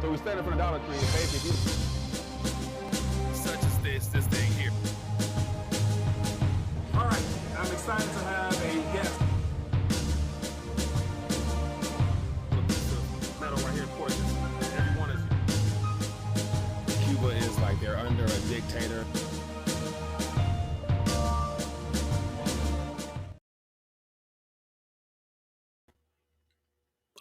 So we stand in front of Dollar Tree and basically such as this thing here. all right, I'm excited to have a guest. Little piece of metal right here, portions. Everyone is. Cuba is like they're under a dictator.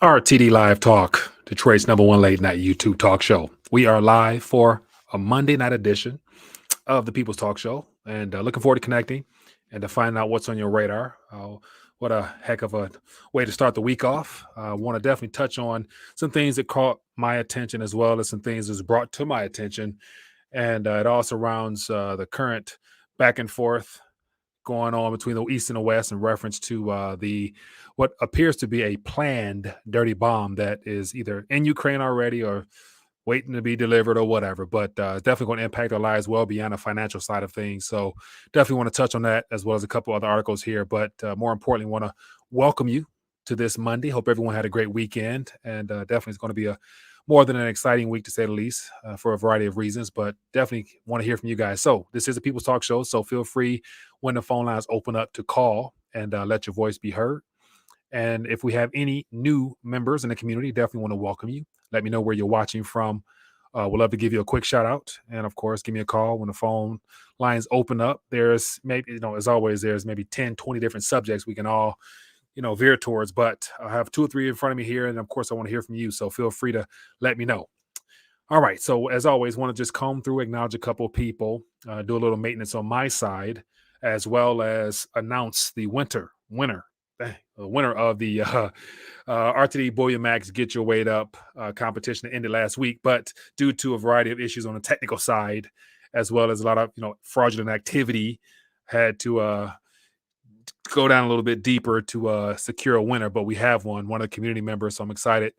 RTD Live Talk, Detroit's #1 late night YouTube talk show. We are live for a Monday night edition of the People's Talk Show, and looking forward to connecting and to find out what's on your radar. What a heck of a way to start the week off. I want to definitely touch on some things that caught my attention as well as some things that was brought to my attention. And it all surrounds the current back and forth going on between the East and the West in reference to the what appears to be a planned dirty bomb that is either in Ukraine already or waiting to be delivered or whatever. But definitely going to impact our lives well beyond the financial side of things. So definitely want to touch on that as well as a couple other articles here. But more importantly, want to welcome you to this Monday. Hope everyone had a great weekend, and definitely it's going to be a more than an exciting week to say the least for a variety of reasons, but definitely want to hear from you guys. So this is a People's Talk Show, so feel free when the phone lines open up to call and let your voice be heard. And if we have any new members in the community, definitely want to welcome you. Let me know where you're watching from. We'd love to give you a quick shout out. And of course, give me a call when the phone lines open up. There's maybe, as always, there's maybe 10, 20 different subjects we can all veer towards, but I have 2 or 3 in front of me here. And of course, I want to hear from you. So feel free to let me know. All right. So as always, want to just comb through, acknowledge a couple of people, do a little maintenance on my side, as well as announce the winner of the RTD Bullion Max Get Your Weight Up competition that ended last week. But due to a variety of issues on the technical side, as well as a lot of fraudulent activity, had to go down a little bit deeper to secure a winner. But we have one of the community members, so I'm excited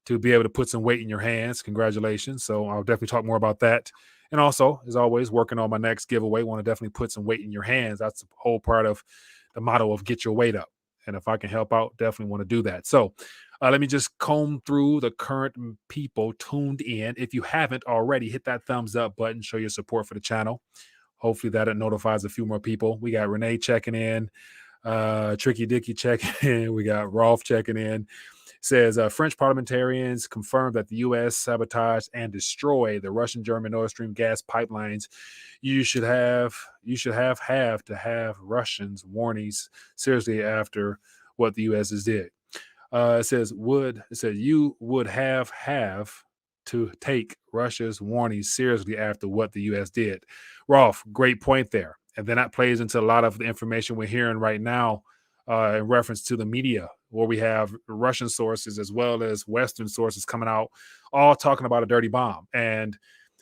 to be able to put some weight in your hands. Congratulations. So I'll definitely talk more about that. And also, as always, working on my next giveaway. Want to definitely put some weight in your hands. That's the whole part of the motto of Get Your Weight Up. And if I can help out, definitely want to do that. So let me just comb through the current people tuned in. If you haven't already, hit that thumbs up button, show your support for the channel. Hopefully that notifies a few more people. We got Renee checking in, Tricky Dicky checking in. We got Rolf checking in. Says French parliamentarians confirmed that the U.S. sabotaged and destroyed the Russian-German Nord Stream gas pipelines. You should have to have Russians warnings seriously after what the U.S. has did. It says you would have to take Russia's warnings seriously after what the U.S. did. Rolf, great point there. And then that plays into a lot of the information we're hearing right now in reference to the media, where we have Russian sources as well as Western sources coming out, all talking about a dirty bomb. And,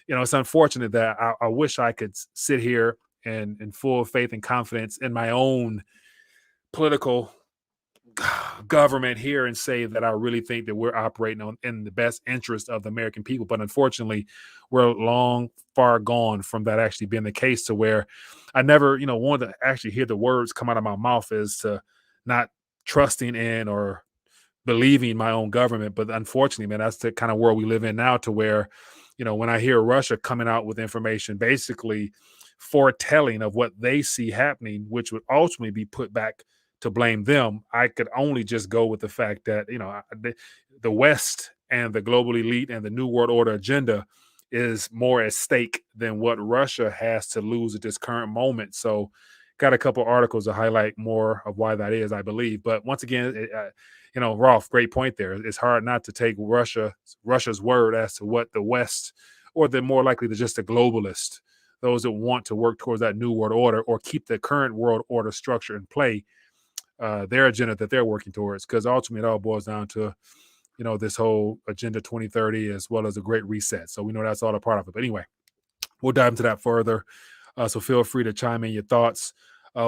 it's unfortunate that I wish I could sit here and in full faith and confidence in my own political government here and say that I really think that we're operating in the best interest of the American people. But unfortunately, we're long far gone from that actually being the case, to where I never, wanted to actually hear the words come out of my mouth as to not trusting in or believing my own government. But unfortunately, man, that's the kind of world we live in now, to where, when I hear Russia coming out with information, basically foretelling of what they see happening, which would ultimately be put back to blame them, I could only just go with the fact that, the West and the global elite and the New World Order agenda is more at stake than what Russia has to lose at this current moment. So got a couple articles to highlight more of why that is, I believe. But once again, Rolf, great point there. It's hard not to take Russia's word as to what the West, or the more likely to just the globalists, those that want to work towards that new world order or keep the current world order structure in play, their agenda that they're working towards. Because ultimately it all boils down to, this whole Agenda 2030 as well as the Great Reset. So we know that's all a part of it. But anyway, we'll dive into that further. So feel free to chime in your thoughts.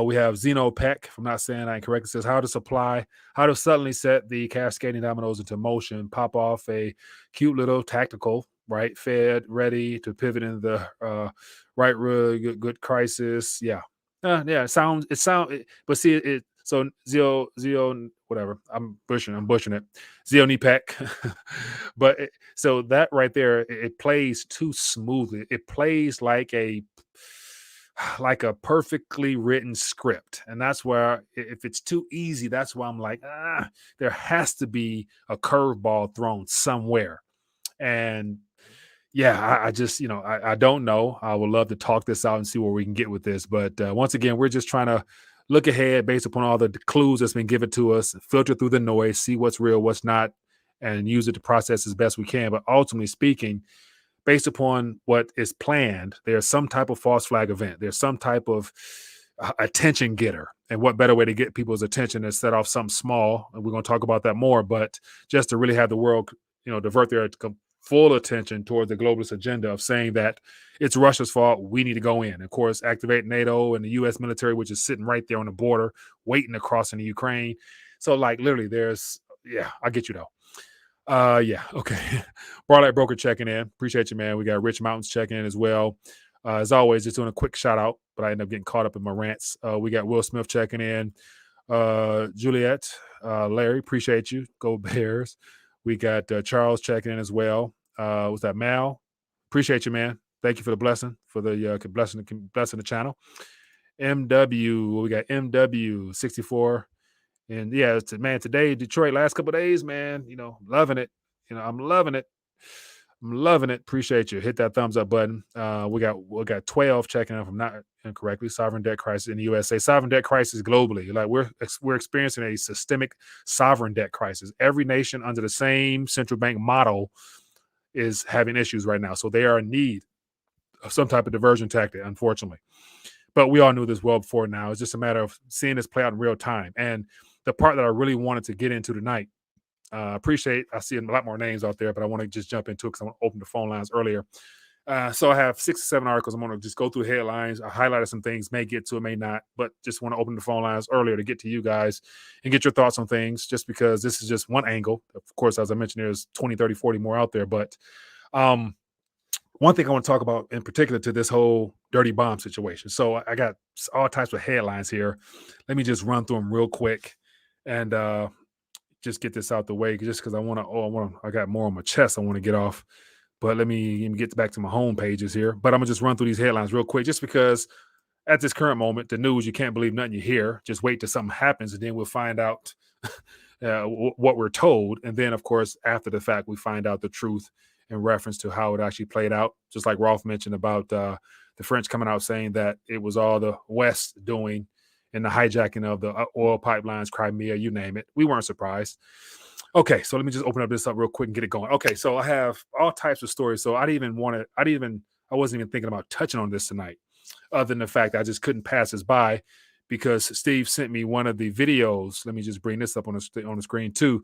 We have Zeno Peck, if I'm not saying that incorrectly, says how to suddenly set the cascading dominoes into motion, pop off a cute little tactical, right? Fed, ready to pivot into the right, really good crisis. Yeah. Yeah, but see, So Zio, whatever. I'm bushing it. Zio Nipek. So that right there, it plays too smoothly. It plays like a perfectly written script. And that's where if it's too easy, that's why I'm like, there has to be a curveball thrown somewhere. And yeah, I just, I don't know. I would love to talk this out and see where we can get with this. But once again, we're just trying to look ahead based upon all the clues that's been given to us, filter through the noise, see what's real, what's not, and use it to process as best we can. But ultimately speaking, based upon what is planned, there's some type of false flag event. There's some type of attention getter. And what better way to get people's attention than set off something small? And we're going to talk about that more. But just to really have the world, divert their full attention toward the globalist agenda of saying that it's Russia's fault. We need to go in. Of course, activate NATO and the U.S. military, which is sitting right there on the border, waiting to cross into Ukraine. So, like, literally, I get you though. Yeah, okay. Barlight Broker checking in. Appreciate you, man. We got Rich Mountains checking in as well. As always, just doing a quick shout out, but I end up getting caught up in my rants. We got Will Smith checking in. Juliet, Larry, appreciate you. Go Bears. We got Charles checking in as well. Was that Mal? Appreciate you, man. Thank you for the blessing, for the blessing the channel. MW, we got MW64. And yeah, man, today, Detroit, last couple of days, man, loving it. I'm loving it. I'm loving it. Appreciate you. Hit that thumbs up button. We got 12 checking in, if I'm not incorrectly. Sovereign debt crisis in the USA. Sovereign debt crisis globally. Like we're experiencing a systemic sovereign debt crisis. Every nation under the same central bank model is having issues right now. So they are in need of some type of diversion tactic, unfortunately. But we all knew this well before now. It's just a matter of seeing this play out in real time. And the part that I really wanted to get into tonight, I see a lot more names out there, but I want to just jump into it because I want to open the phone lines earlier. So I have 6 or 7 articles. I'm going to just go through the headlines. I highlighted some things, may get to it, may not, but just want to open the phone lines earlier to get to you guys and get your thoughts on things, just because this is just one angle. Of course, as I mentioned, there's 20, 30, 40 more out there. But one thing I want to talk about in particular to this whole dirty bomb situation. So I got all types of headlines here. Let me just run through them real quick and just get this out the way, just because I got more on my chest I want to get off. But let me get back to my home pages here. But I'm gonna just run through these headlines real quick, just because at this current moment, the news, you can't believe nothing you hear. Just wait till something happens, and then we'll find out what we're told. And then, of course, after the fact, we find out the truth in reference to how it actually played out. Just like Rolf mentioned about the French coming out saying that it was all the West doing in the hijacking of the oil pipelines, Crimea, you name it. We weren't surprised. Okay, so let me just open up this up real quick and get it going. Okay, so I have all types of stories. So I wasn't even thinking about touching on this tonight, other than the fact that I just couldn't pass this by, because Steve sent me one of the videos. Let me just bring this up on the screen too,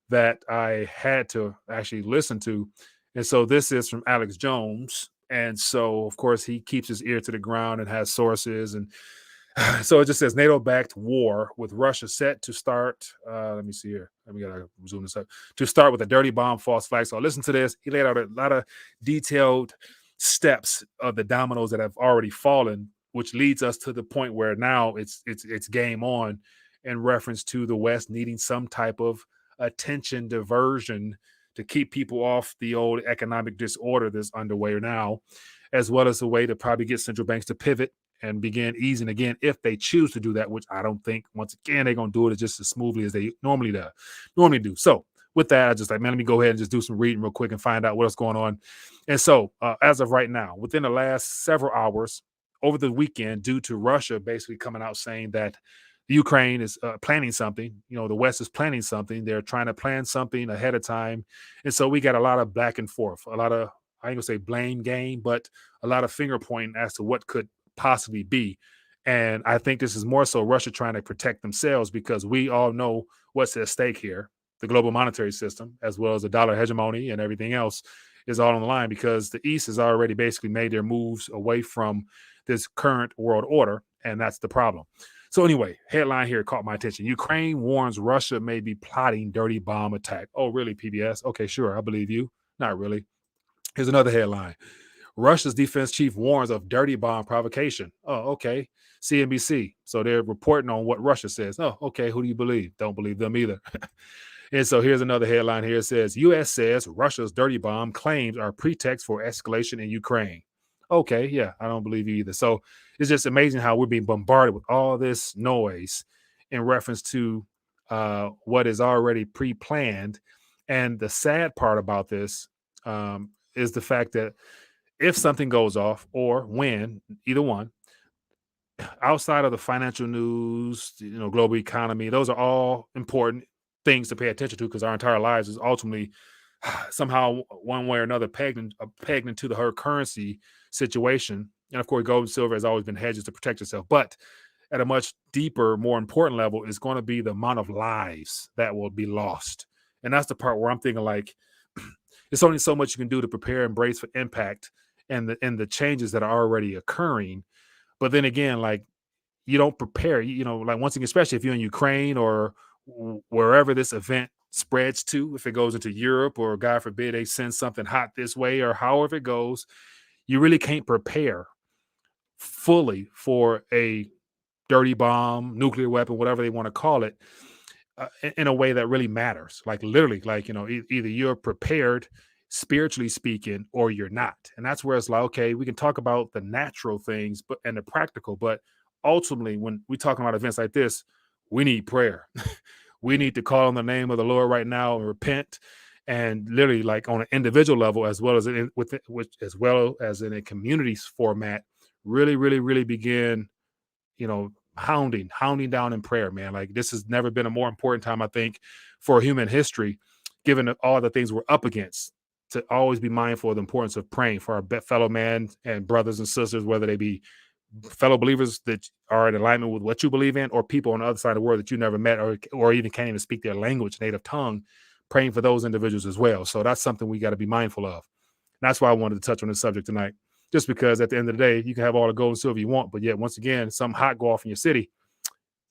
that I had to actually listen to. And so this is from Alex Jones. And so, of course, he keeps his ear to the ground and has sources. And so it just says NATO-backed war with Russia set to start. Let me see here. Let me gotta zoom this up. To start with a dirty bomb, false flag. So listen to this. He laid out a lot of detailed steps of the dominoes that have already fallen, which leads us to the point where now it's game on in reference to the West needing some type of attention diversion to keep people off the old economic disorder that's underway now, as well as a way to probably get central banks to pivot and begin easing again if they choose to do that, which I don't think, once again, they're going to do it just as smoothly as they normally do. So with that, I just like, man, let me go ahead and just do some reading real quick and find out what's going on. And so as of right now, within the last several hours over the weekend, due to Russia basically coming out saying that Ukraine is planning something, the West is planning something. They're trying to plan something ahead of time. And so we got a lot of back and forth, a lot of, I ain't gonna say blame game, but a lot of finger pointing as to what could possibly be. And I think this is more so Russia trying to protect themselves, because we all know what's at stake here. The global monetary system, as well as the dollar hegemony and everything else, is all on the line, because the East has already basically made their moves away from this current world order. And that's the problem. So anyway, headline here caught my attention. Ukraine warns Russia may be plotting dirty bomb attack. Oh, really, PBS? Okay, sure. I believe you. Not really. Here's another headline. Russia's defense chief warns of dirty bomb provocation. Oh, okay. CNBC. So they're reporting on what Russia says. Oh, okay. Who do you believe? Don't believe them either. And so here's another headline here. It says, U.S. says Russia's dirty bomb claims are pretext for escalation in Ukraine. Okay, yeah, I don't believe you either. So it's just amazing how we're being bombarded with all this noise in reference to what is already pre-planned. And the sad part about this is the fact that if something goes off or when, either one, outside of the financial news, global economy, those are all important things to pay attention to because our entire lives is ultimately somehow one way or another pegged into the her currency situation. And of course, gold and silver has always been hedges to protect yourself. But at a much deeper, more important level is going to be the amount of lives that will be lost. And that's the part where I'm thinking like, it's only so much you can do to prepare and brace for impact and the changes that are already occurring. But then again, like you don't prepare, like once again, especially if you're in Ukraine or wherever this event spreads to, if it goes into Europe or God forbid they send something hot this way or however it goes, you really can't prepare fully for a dirty bomb, nuclear weapon, whatever they want to call it, in a way that really matters. Like literally, like, either you're prepared spiritually speaking or you're not. And that's where it's like, okay, we can talk about the natural things and the practical, but ultimately when we talk about events like this, we need prayer. We need to call on the name of the Lord right now and repent, and literally, like on an individual level, as well as as well as in a communities format, really, really, really begin, hounding down in prayer, man. Like this has never been a more important time, I think, for human history, given all the things we're up against. To always be mindful of the importance of praying for our fellow man and brothers and sisters, whether they be fellow believers that are in alignment with what you believe in, or people on the other side of the world that you never met or even can't even speak their language, native tongue, praying for those individuals as well. So that's something we got to be mindful of. And that's why I wanted to touch on this subject tonight, just because at the end of the day, you can have all the gold and silver you want, but yet once again, some hot go off in your city,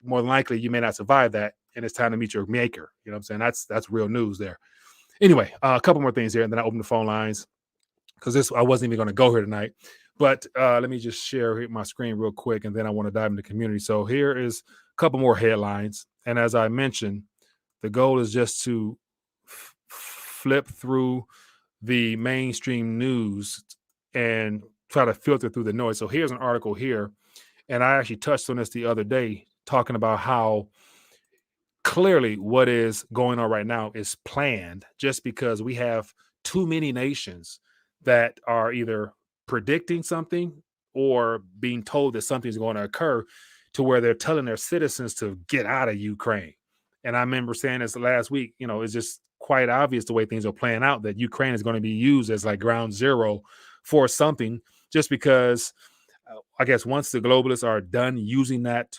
more than likely you may not survive that, and it's time to meet your maker. You know what I'm saying? That's real news there. Anyway, a couple more things here, and then I open the phone lines because I wasn't even going to go here tonight. But let me just share my screen real quick, and then I want to dive into the community. So here is a couple more headlines. And as I mentioned, the goal is just to flip through the mainstream news and try to filter through the noise. So here's an article here, and I actually touched on this the other day, talking about how clearly what is going on right now is planned, just because we have too many nations that are either predicting something or being told that something's going to occur, to where they're telling their citizens to get out of Ukraine. And I remember saying this last week, it's just quite obvious the way things are playing out that Ukraine is going to be used as like ground zero for something, just because I guess once the globalists are done using that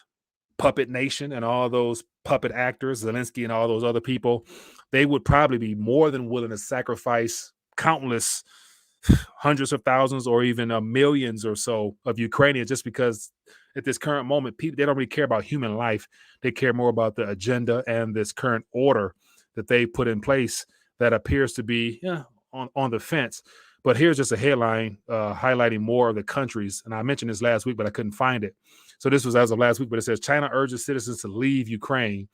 puppet nation and all those puppet actors, Zelensky and all those other people, they would probably be more than willing to sacrifice countless hundreds of thousands or even millions or so of Ukrainians, just because at this current moment, people, they don't really care about human life. They care more about the agenda and this current order that they put in place that appears to be on the fence. But here's just a headline highlighting more of the countries. And I mentioned this last week, but I couldn't find it. So this was as of last week, but it says China urges citizens to leave Ukraine.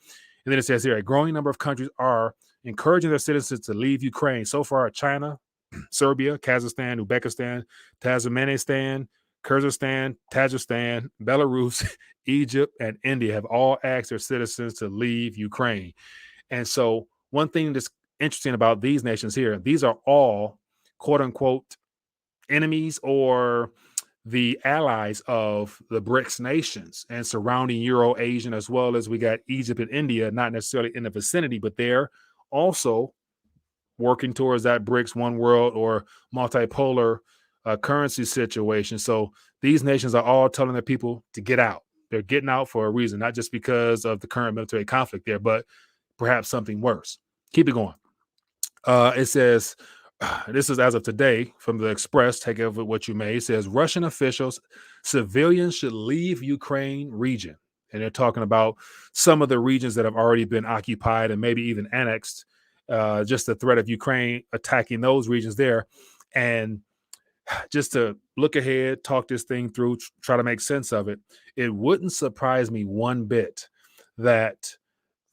And then it says here, a growing number of countries are encouraging their citizens to leave Ukraine. So far, China, Serbia, Kazakhstan, Uzbekistan, Tajikistan, Kyrgyzstan, Tajikistan, Belarus, Egypt, and India have all asked their citizens to leave Ukraine. And so one thing that's interesting about these nations here, these are all quote unquote enemies or the allies of the BRICS nations and surrounding Euro-Asian, as well as we got Egypt and India, not necessarily in the vicinity, but they're also working towards that BRICS one world or multipolar currency situation. So these nations are all telling their people to get out. They're getting out for a reason, not just because of the current military conflict there, but perhaps something worse. Keep it going. It says, this is as of today from the Express, take of what you may. It says Russian officials, civilians should leave Ukraine region. And they're talking about some of the regions that have already been occupied and maybe even annexed, just the threat of Ukraine attacking those regions there. And just to look ahead, talk this thing through, try to make sense of it, it wouldn't surprise me one bit that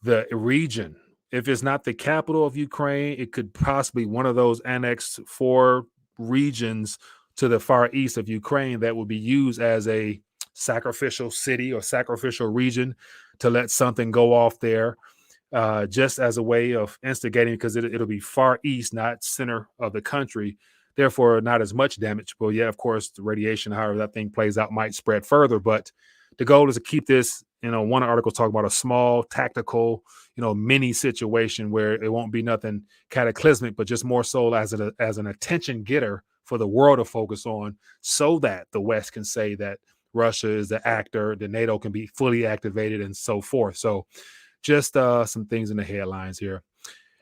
the region, if it's not the capital of Ukraine, it could possibly one of those annexed four regions to the far east of Ukraine that would be used as a sacrificial city or sacrificial region to let something go off there, just as a way of instigating, because it'll be far east, not center of the country. Therefore, not as much damage. But yeah, of course, the radiation, however that thing plays out, might spread further. But the goal is to keep this, one article talking about a small tactical, mini situation where it won't be nothing cataclysmic, but just more so as an attention getter for the world to focus on, so that the West can say that Russia is the actor, the NATO can be fully activated, and so forth. So just some things in the headlines here.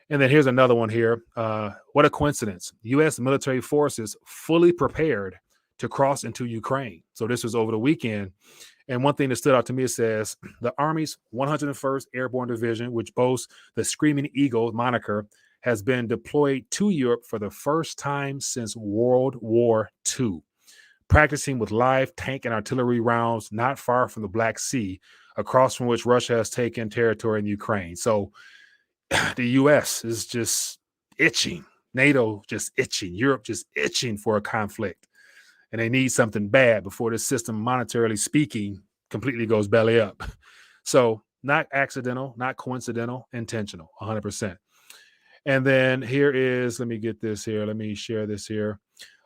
And then here's another one here. What a coincidence. U.S. military forces fully prepared to cross into Ukraine. So this was over the weekend. And one thing that stood out to me, it says the Army's 101st Airborne Division, which boasts the Screaming Eagle moniker, has been deployed to Europe for the first time since World War II, practicing with live tank and artillery rounds not far from the Black Sea, across from which Russia has taken territory in Ukraine. So the U.S. is just itching, NATO just itching, Europe just itching for a conflict. And they need something bad before this system, monetarily speaking, completely goes belly up. So not accidental, not coincidental, intentional, 100%. And then here is, let me get this here. Let me share this here.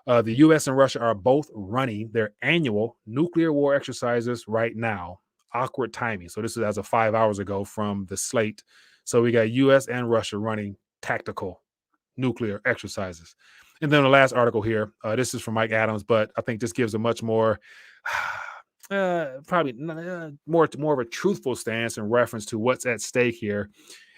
The U.S. and Russia are both running their annual nuclear war exercises right now. Awkward timing. So this is as of 5 hours ago from the slate. So we got U.S. and Russia running tactical nuclear exercises. And then the last article here, this is from Mike Adams, but I think this gives a much more, probably more of a truthful stance in reference to what's at stake here.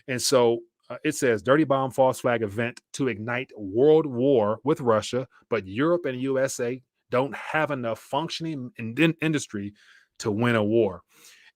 And so it says, dirty bomb false flag event to ignite world war with Russia, but Europe and USA don't have enough functioning industry to win a war.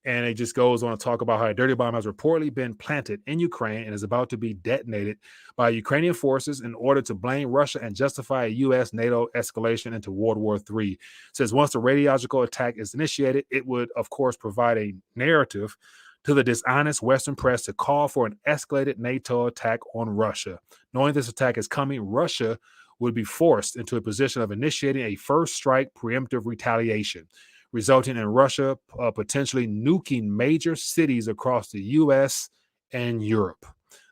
And it just goes on to talk about how a dirty bomb has reportedly been planted in Ukraine and is about to be detonated by Ukrainian forces in order to blame Russia and justify a U.S. NATO escalation into World War III. It says once the radiological attack is initiated, it would, of course, provide a narrative to the dishonest Western press to call for an escalated NATO attack on Russia. Knowing this attack is coming, Russia would be forced into a position of initiating a first strike preemptive retaliation, resulting in Russia potentially nuking major cities across the U.S. and Europe.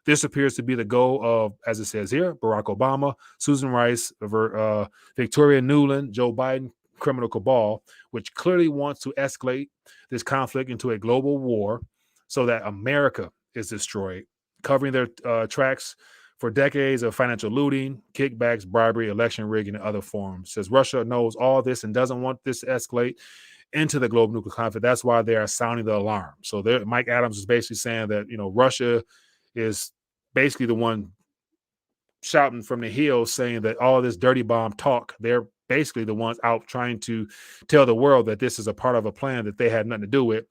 This appears to be the goal of, as it says here, Barack Obama, Susan Rice, Victoria Nuland, Joe Biden criminal cabal, which clearly wants to escalate this conflict into a global war so that America is destroyed, covering their tracks for decades of financial looting, kickbacks, bribery, election rigging, and other forms. Says Russia knows all this and doesn't want this to escalate into the global nuclear conflict. That's why they are sounding the alarm. So Mike Adams is basically saying that, Russia is basically the one shouting from the hills saying that all this dirty bomb talk, they're basically the ones out trying to tell the world that this is a part of a plan that they had nothing to do with.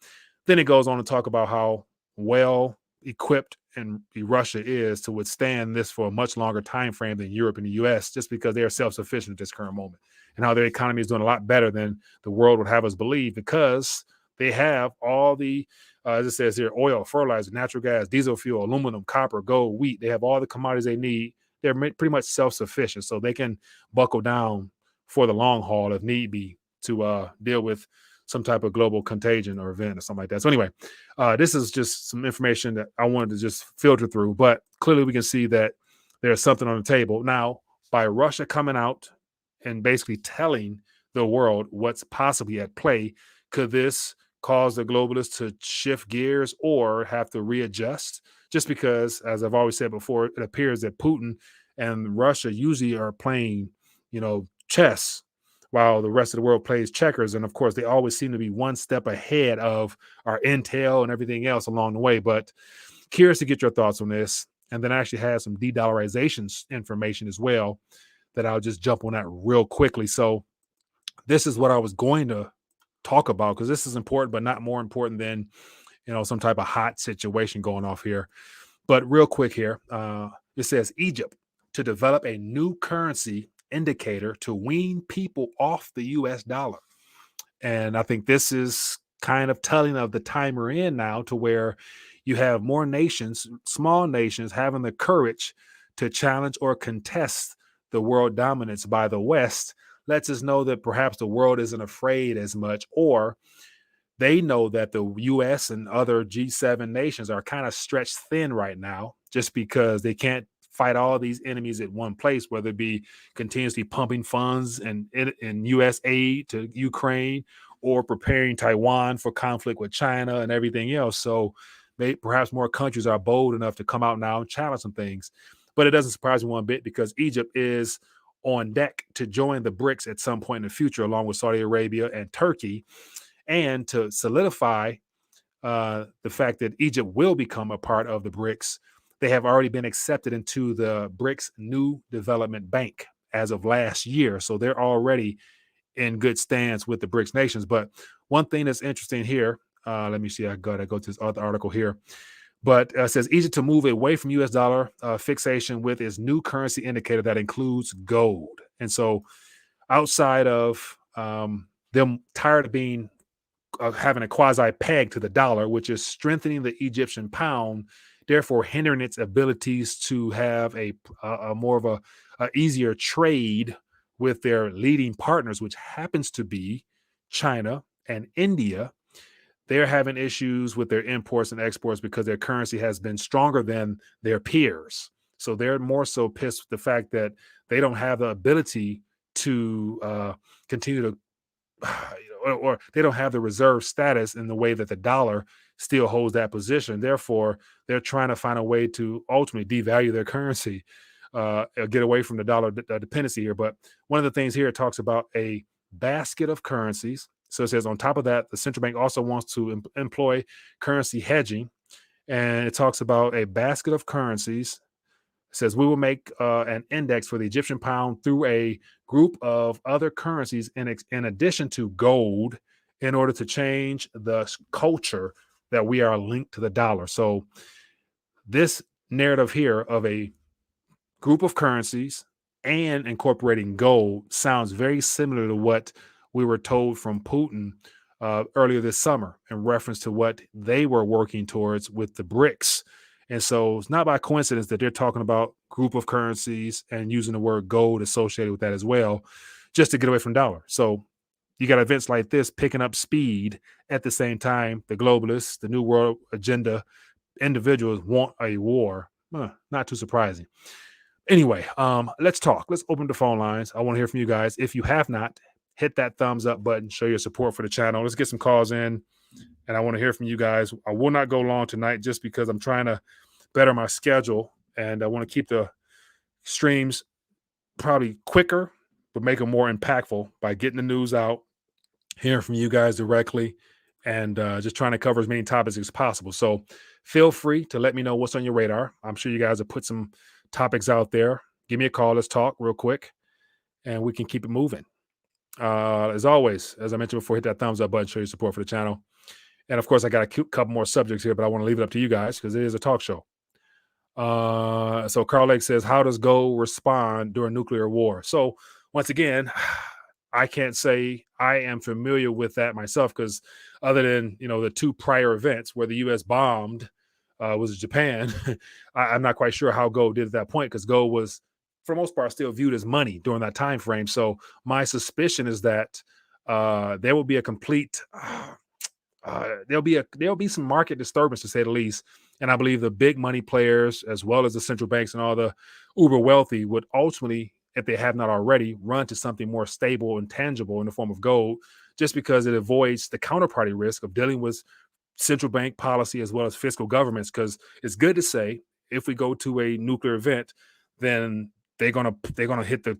Then it goes on to talk about how well equipped and Russia is to withstand this for a much longer time frame than Europe and the U.S., just because they are self-sufficient at this current moment, and how their economy is doing a lot better than the world would have us believe, because they have all the, as it says here, oil, fertilizer, natural gas, diesel fuel, aluminum, copper, gold, wheat. They have all the commodities they need. They're pretty much self-sufficient, so they can buckle down for the long haul if need be to deal with some type of global contagion or event or something like that. So anyway, this is just some information that I wanted to just filter through, but clearly we can see that there's something on the table. Now, by Russia coming out and basically telling the world what's possibly at play, could this cause the globalists to shift gears or have to readjust? Just because, as I've always said before, it appears that Putin and Russia usually are playing, chess, while the rest of the world plays checkers. And of course, they always seem to be one step ahead of our intel and everything else along the way. But curious to get your thoughts on this. And then I actually have some de-dollarization information as well that I'll just jump on that real quickly. So this is what I was going to talk about, because this is important, but not more important than, some type of hot situation going off here. But real quick here, it says Egypt to develop a new currency indicator to wean people off the US dollar. And I think this is kind of telling of the time we're in now, to where you have more nations, small nations, having the courage to challenge or contest the world dominance by the West. Lets us know that perhaps the world isn't afraid as much, or they know that the US and other G7 nations are kind of stretched thin right now, just because they can't fight all these enemies at one place, whether it be continuously pumping funds and US aid to Ukraine, or preparing Taiwan for conflict with China and everything else. So perhaps more countries are bold enough to come out now and challenge some things. But it doesn't surprise me one bit, because Egypt is on deck to join the BRICS at some point in the future, along with Saudi Arabia and Turkey. And to solidify the fact that Egypt will become a part of the BRICS, they have already been accepted into the BRICS New Development Bank as of last year. So they're already in good stance with the BRICS nations. But one thing that's interesting here, let me see, I got to go to this other article here. But says Egypt to move away from US dollar fixation with its new currency indicator that includes gold. And so outside of them tired of being having a quasi peg to the dollar, which is strengthening the Egyptian pound, therefore hindering its abilities to have a more of a easier trade with their leading partners, which happens to be China and India. They're having issues with their imports and exports because their currency has been stronger than their peers. So they're more so pissed with the fact that they don't have the ability to continue to or they don't have the reserve status in the way that the dollar still holds that position. Therefore, they're trying to find a way to ultimately devalue their currency, get away from the dollar dependency here. But one of the things here, it talks about a basket of currencies. So it says on top of that, the central bank also wants to employ currency hedging. And it talks about a basket of currencies. It says we will make an index for the Egyptian pound through a group of other currencies in addition to gold, in order to change the culture that we are linked to the dollar. So this narrative here of a group of currencies and incorporating gold sounds very similar to what we were told from Putin earlier this summer, in reference to what they were working towards with the BRICS. And so it's not by coincidence that they're talking about group of currencies and using the word gold associated with that as well, just to get away from dollar. So you got events like this picking up speed at the same time. The globalists, the New World Agenda individuals want a war. Not too surprising. Anyway, let's talk. Let's open the phone lines. I want to hear from you guys. If you have not, hit that thumbs up button, show your support for the channel. Let's get some calls in, and I want to hear from you guys. I will not go long tonight, just because I'm trying to better my schedule, and I want to keep the streams probably quicker, but make them more impactful by getting the news out, hearing from you guys directly, and just trying to cover as many topics as possible. So feel free to let me know what's on your radar. I'm sure you guys have put some topics out there. Give me a call. Let's talk real quick, and we can keep it moving. As always, as I mentioned before, hit that thumbs up button, show your support for the channel. And of course, I got a couple more subjects here, but I want to leave it up to you guys because it is a talk show. So Carl Lake says, how does gold respond during nuclear war? So once again, I can't say I am familiar with that myself, because other than, the two prior events where the U.S. bombed was Japan, I'm not quite sure how gold did at that point, because gold was, for the most part, still viewed as money during that time frame. So my suspicion is that there will be a complete there'll be some market disturbance, to say the least. And I believe the big money players, as well as the central banks and all the uber wealthy, would ultimately, if they have not already, run to something more stable and tangible in the form of gold, just because it avoids the counterparty risk of dealing with central bank policy as well as fiscal governments. Because it's good to say, if we go to a nuclear event, then they're gonna hit the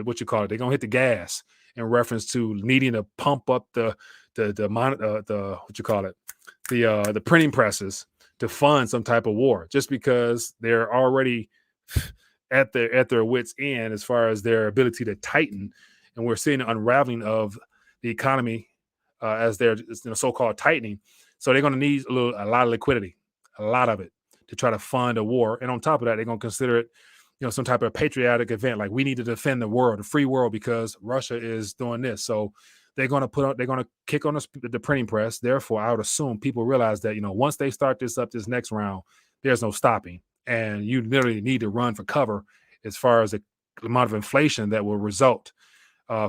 what you call it, they're gonna hit the gas, in reference to needing to pump up the what you call it, the printing presses to fund some type of war, just because they're already at their wits' end as far as their ability to tighten. And we're seeing an unraveling of the economy as they're so-called tightening. So they're going to need a lot of liquidity, a lot of it, to try to fund a war. And on top of that, they're going to consider it some type of patriotic event, like we need to defend the world, the free world, because Russia is doing this. So they're going to kick on the printing press. Therefore, I would assume people realize that, once they start this next round, there's no stopping. And you literally need to run for cover as far as the amount of inflation that will result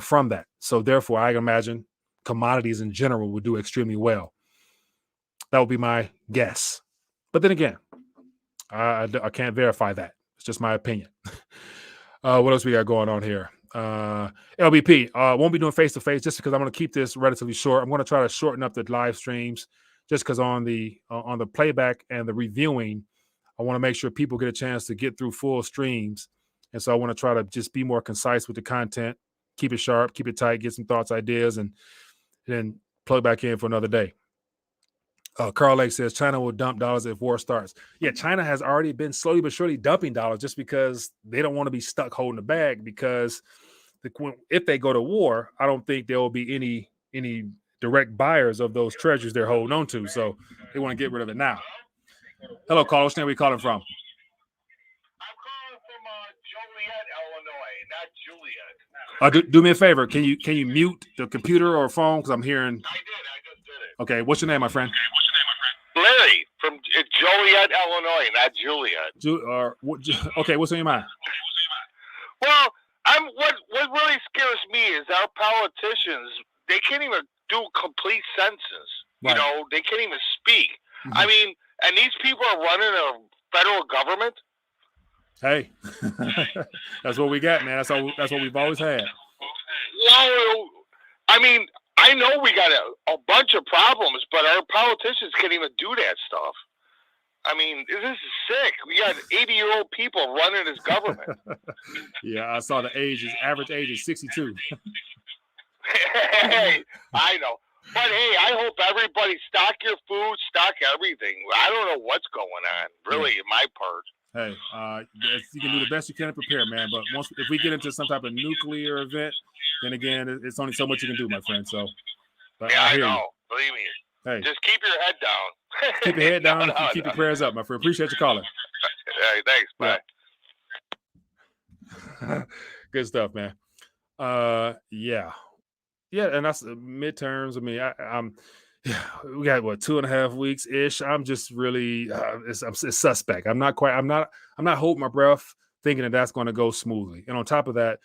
from that. So therefore, I imagine commodities in general will do extremely well. That would be my guess. But then again, I can't verify that. It's just my opinion. What else we got going on here? LBP won't be doing face-to-face just because I'm going to keep this relatively short. I'm going to try to shorten up the live streams just because on the playback and the reviewing, I want to make sure people get a chance to get through full streams. And so I want to try to just be more concise with the content, keep it sharp, keep it tight, get some thoughts, ideas, and then plug back in for another day. Carl Lake says China will dump dollars if war starts. Yeah, China has already been slowly but surely dumping dollars just because they don't want to be stuck holding the bag, because if they go to war, I don't think there will be any direct buyers of those treasures they're holding on to. So they want to get rid of it now. Hello, caller. Where are we calling from? I'm calling from Joliet, Illinois, not Juliet. Do me a favor. Can you mute the computer or phone? Because I'm hearing. I just did it. Okay, what's your name, my friend? Larry from Joliet, Illinois, not Juliet. Okay, what's on your mind? Well, what really scares me is our politicians. They can't even do complete sentences. Right. They can't even speak. Mm-hmm. I mean, and these people are running a federal government. Hey, that's what we got, man. That's what we've always had. Well, I mean, I know we got a bunch of problems, but our politicians can't even do that stuff. I mean, this is sick. We got 80-year-old people running this government. Yeah, I saw the average age is 62. Hey, I know. But hey, I hope everybody stock your food, stock everything. I don't know what's going on, really, in my part. Hey, you can do the best you can to prepare, man. But if we get into some type of nuclear event, then again, it's only so much you can do, my friend. So, yeah, I know. You. Believe me. Hey, just keep your head down. Keep your head down. Keep your prayers up, my friend. Appreciate you calling. Hey, thanks. Bye. Yeah. Good stuff, man. Yeah, and that's midterms. I mean, I'm. Yeah, we got 2.5 weeks ish. I'm just really, it's suspect. I'm not holding my breath thinking that that's going to go smoothly. And on top of that,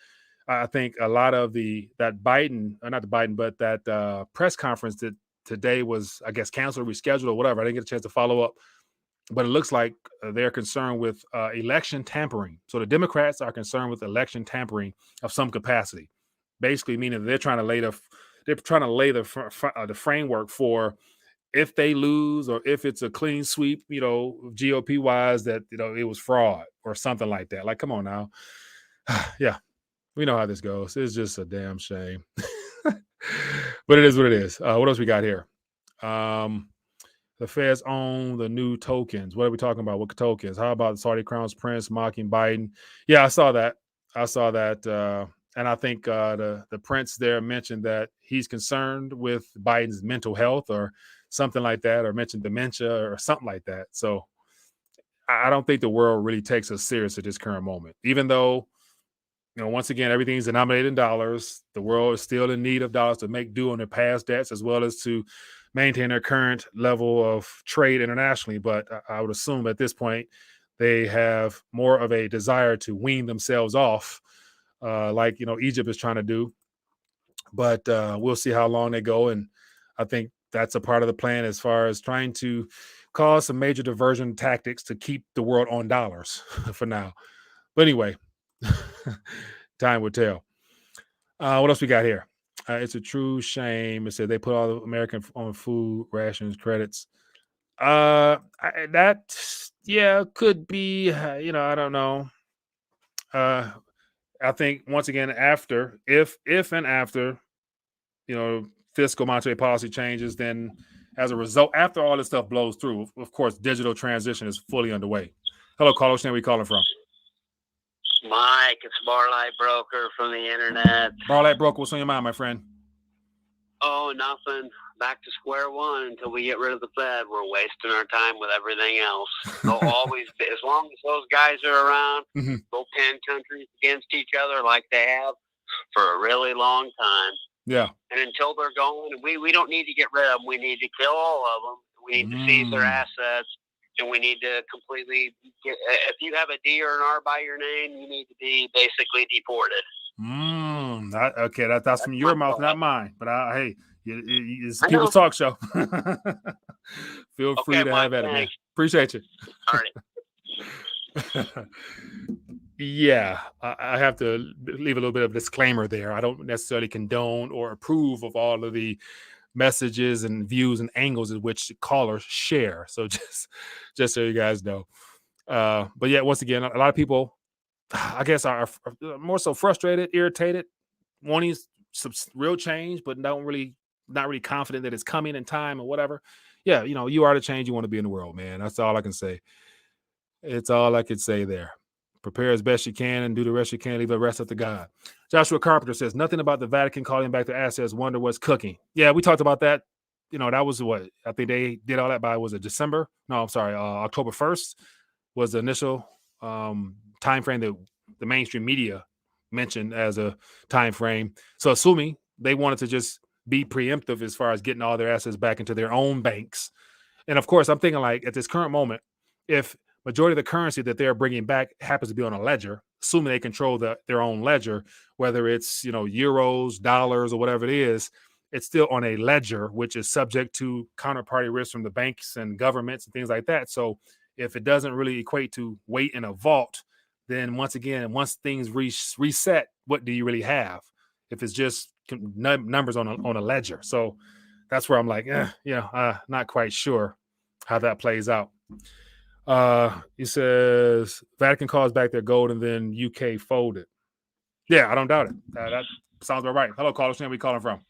I think a lot of that press conference that today was, I guess, canceled, rescheduled, or whatever. I didn't get a chance to follow up, but it looks like they're concerned with election tampering. So the Democrats are concerned with election tampering of some capacity, basically meaning they're trying to lay the framework for if they lose or if it's a clean sweep, GOP wise, that it was fraud or something like that. Like, come on now. Yeah, we know how this goes. It's just a damn shame. But it is what it is. What else we got here? The Feds own the new tokens. What are we talking about? What tokens? How about the Saudi Crown's Prince mocking Biden? Yeah, I saw that. And I think the prince there mentioned that he's concerned with Biden's mental health or something like that, or mentioned dementia or something like that. So I don't think the world really takes us serious at this current moment. Even though, once again, everything's denominated in dollars, the world is still in need of dollars to make due on their past debts as well as to maintain their current level of trade internationally. But I would assume at this point they have more of a desire to wean themselves off, like Egypt is trying to do, but we'll see how long they go. And I think that's a part of the plan as far as trying to cause some major diversion tactics to keep the world on dollars for now. But anyway, time will tell. What else we got here? It's a true shame. It said they put all the American on food rations credits. That could be. I don't know. I think once again, if and after, fiscal monetary policy changes, then as a result, after all this stuff blows through, of course, digital transition is fully underway. Hello, caller. Where are we calling from? Mike, it's Barlight Broker from the internet. Barlight Broker, what's on your mind, my friend? Oh, nothing. Back to square one until we get rid of the Fed. We're wasting our time with everything else. They'll always be, as long as those guys are around, Mhm. they'll pin countries against each other like they have for a really long time. Yeah. And until they're gone, we don't need to get rid of them. We need to kill all of them. We need to seize their assets. And we need to completely get, if you have a D or an R by your name, you need to be basically deported. Okay, that's from your mouth, not mine. But hey, it's I People's know. Talk Show. Feel free to have at it, man. Thanks. Appreciate you. All right. Yeah, I have to leave a little bit of a disclaimer there. I don't necessarily condone or approve of all of the messages and views and angles in which callers share. So just so you guys know. But yeah, once again, a lot of people, I guess, are more so frustrated, irritated, wanting some real change, but not really confident that it's coming in time or whatever. Yeah, you are the change you want to be in the world, man. That's all I can say. It's all I could say there. Prepare as best you can and do the rest you can. Leave the rest up to God. Joshua Carpenter says, nothing about the Vatican calling back their assets. Wonder what's cooking. Yeah, we talked about that. That was what I think they did all that by, was it December? No, I'm sorry. October 1st was the initial time frame that the mainstream media mentioned as a time frame. So assuming they wanted to just be preemptive as far as getting all their assets back into their own banks. And of course, I'm thinking, like, at this current moment, if majority of the currency that they're bringing back happens to be on a ledger, assuming they control their own ledger, whether it's euros, dollars, or whatever it is, it's still on a ledger, which is subject to counterparty risk from the banks and governments and things like that. So if it doesn't really equate to weight in a vault, then once things reset, what do you really have? If it's just numbers on a ledger. So that's where I'm like, not quite sure how that plays out. He says Vatican calls back their gold and then UK folded. Yeah, I don't doubt it. That sounds about right. Hello, caller. Where we calling from?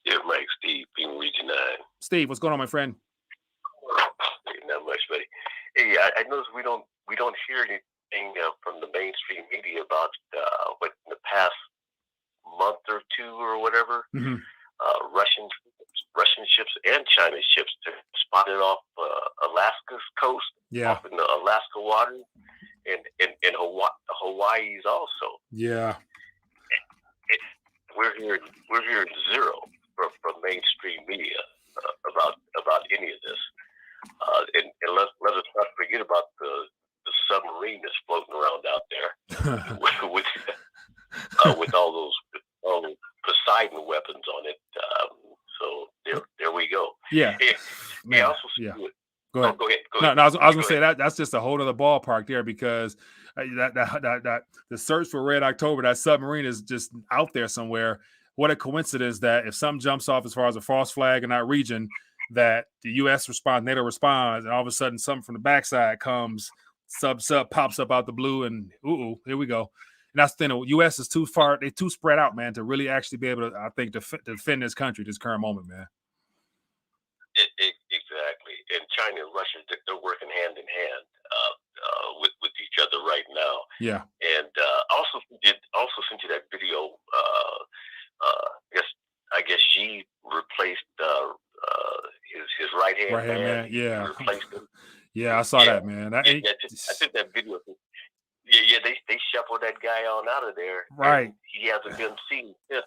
Yeah, Mike, Steve, being Region 9. Steve, what's going on, my friend? Not much, buddy. Hey, I noticed we don't hear anything from the mainstream media about what in the past month or two or whatever, Russian ships and Chinese ships spotted off Alaska's coast, off in the Alaska waters, and Hawaii's also. Yeah, we're hearing zero from mainstream media about any of this, and let us not forget about the submarine that's floating around out there with all those Poseidon weapons on it. So there we go. Yeah. Yeah. Go ahead. Go ahead. No, I was going to say that's just a whole other ballpark there, because that the search for Red October, that submarine is just out there somewhere. What a coincidence that if something jumps off as far as a false flag in that region, that the U.S. responds, NATO responds, and all of a sudden something from the backside comes, sub pops up out the blue, and here we go. And that's the thing. The U.S. is too far; they're too spread out, man, to really actually be able to, I think, defend this country, this current moment, man. Exactly. And China and Russia, they're working hand in hand with each other right now. Yeah. And also sent you that video. I guess Xi replaced his right hand man. Yeah. Replaced him. Yeah, I saw that, man. I think that video. Yeah, they shuffled that guy on out of there. Right. He hasn't been seen since.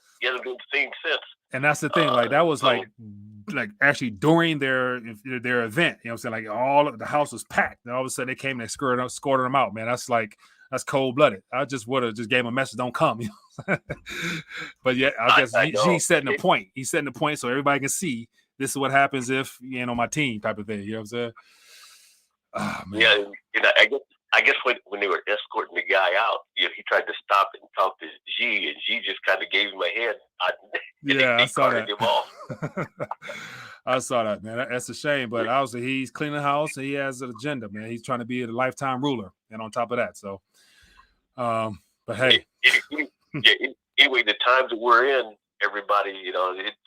And that's the thing. Like, that was like actually during their event. You know what I'm saying? Like, all of the house was packed, and all of a sudden they came and escorted them out. Man, that's cold blooded. I just would have just gave him a message, don't come. You know? But yeah, I guess he's setting the point. He's setting the point so everybody can see this is what happens if you ain't on my team, type of thing. You know what I'm saying? Oh, man. Yeah, I guess when they were escorting the guy out, he tried to stop and talk to Xi, and Xi just kind of gave him a head. I saw that. Him off. I saw that, man. That's a shame, but obviously he's cleaning the house and he has an agenda, man. He's trying to be a lifetime ruler, and on top of that, so. But hey. Anyway, the times that we're in, everybody, it's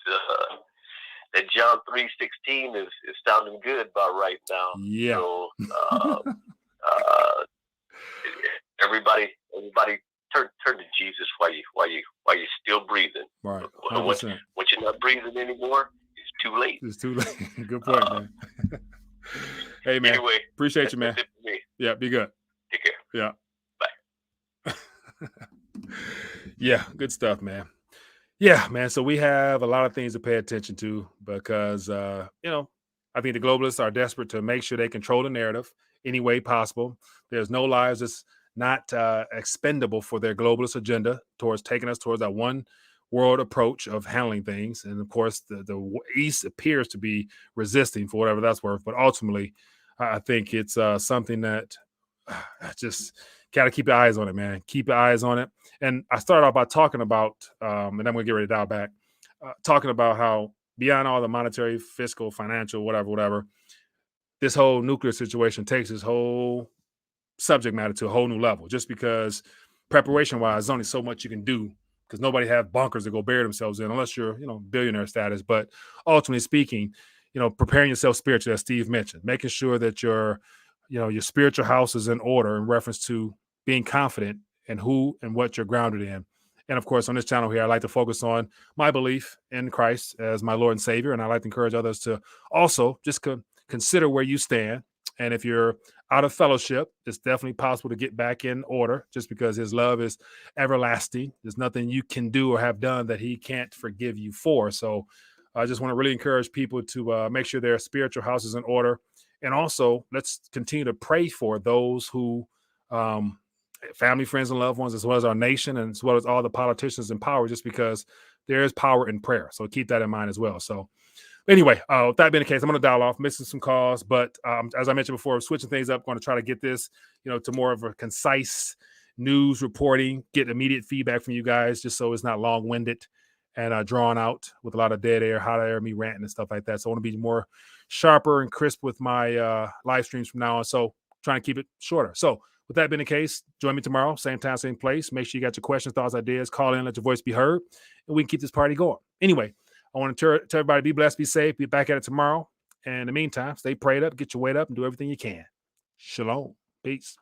that John 3:16 is sounding good about right now. Yeah. So, everybody turn to Jesus while you're still breathing. Right. Once you're not breathing anymore, it's too late. It's too late. Good point, man. Hey, man. Anyway, appreciate you, man. That's it for me. Yeah, be good. Take care. Yeah. Bye. Yeah, good stuff, man. Yeah, man. So we have a lot of things to pay attention to because, I think the globalists are desperate to make sure they control the narrative any way possible. There's no lives that's not expendable for their globalist agenda towards taking us towards that one world approach of handling things. And of course, the East appears to be resisting for whatever that's worth. But ultimately, I think it's something that just got to keep your eyes on it, man. Keep your eyes on it. And I started off by talking about, and I'm going to get ready to dial back, talking about how beyond all the monetary, fiscal, financial, whatever, this whole nuclear situation takes this whole subject matter to a whole new level. Just because preparation-wise, there's only so much you can do because nobody have bunkers to go bury themselves in unless you're, billionaire status. But ultimately speaking, preparing yourself spiritually, as Steve mentioned, making sure that your spiritual house is in order in reference to being confident in who and what you're grounded in. And of course, on this channel here, I like to focus on my belief in Christ as my Lord and Savior. And I like to encourage others to also just consider where you stand. And if you're out of fellowship, it's definitely possible to get back in order just because his love is everlasting. There's nothing you can do or have done that he can't forgive you for. So I just want to really encourage people to make sure their spiritual house is in order. And also, let's continue to pray for those who family, friends, and loved ones, as well as our nation, and as well as all the politicians in power, just because there is power in prayer. So keep that in mind as well. So anyway, with that being the case, I'm going to dial off, missing some calls. But as I mentioned before, switching things up, going to try to get this, to more of a concise news reporting, get immediate feedback from you guys, just so it's not long-winded and drawn out with a lot of dead air, hot air, me ranting and stuff like that. So I want to be more sharper and crisp with my live streams from now on. So trying to keep it shorter. So with that being the case, join me tomorrow, same time, same place. Make sure you got your questions, thoughts, ideas. Call in, let your voice be heard, and we can keep this party going. Anyway, I want to tell everybody, be blessed, be safe, be back at it tomorrow. And in the meantime, stay prayed up, get your weight up, and do everything you can. Shalom. Peace.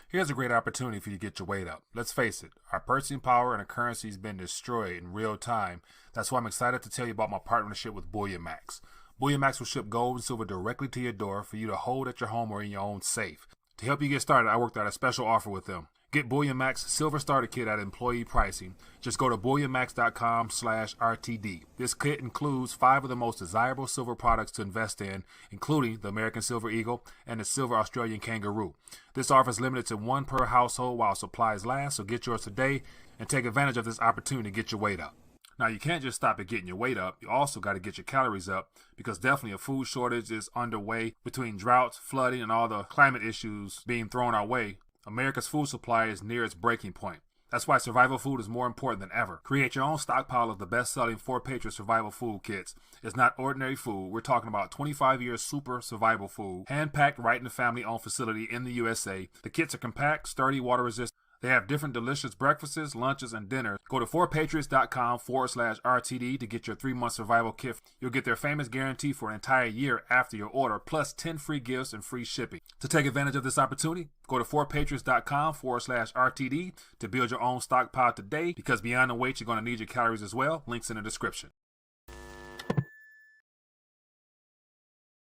Here's a great opportunity for you to get your weight up. Let's face it, our purchasing power and our currency has been destroyed in real time. That's why I'm excited to tell you about my partnership with Bullion Max. Bullion Max will ship gold and silver directly to your door for you to hold at your home or in your own safe. To help you get started, I worked out a special offer with them. Get Bullion Max Silver Starter Kit at employee pricing. Just go to bullionmax.com/RTD. This kit includes 5 of the most desirable silver products to invest in, including the American Silver Eagle and the Silver Australian Kangaroo. This offer is limited to 1 per household while supplies last, so get yours today and take advantage of this opportunity to get your weight up. Now, you can't just stop at getting your weight up. You also got to get your calories up because definitely a food shortage is underway between droughts, flooding, and all the climate issues being thrown our way. America's food supply is near its breaking point. That's why survival food is more important than ever. Create your own stockpile of the best-selling 4 Patriot survival food kits. It's not ordinary food. We're talking about 25 years super survival food, hand-packed right in the family-owned facility in the USA. The kits are compact, sturdy, water-resistant. They have different delicious breakfasts, lunches, and dinners. Go to 4patriots.com/RTD to get your 3-month survival kit. You'll get their famous guarantee for an entire year after your order, plus 10 free gifts and free shipping. To take advantage of this opportunity, go to 4patriots.com/RTD to build your own stockpile today, because beyond the weight, you're going to need your calories as well. Links in the description.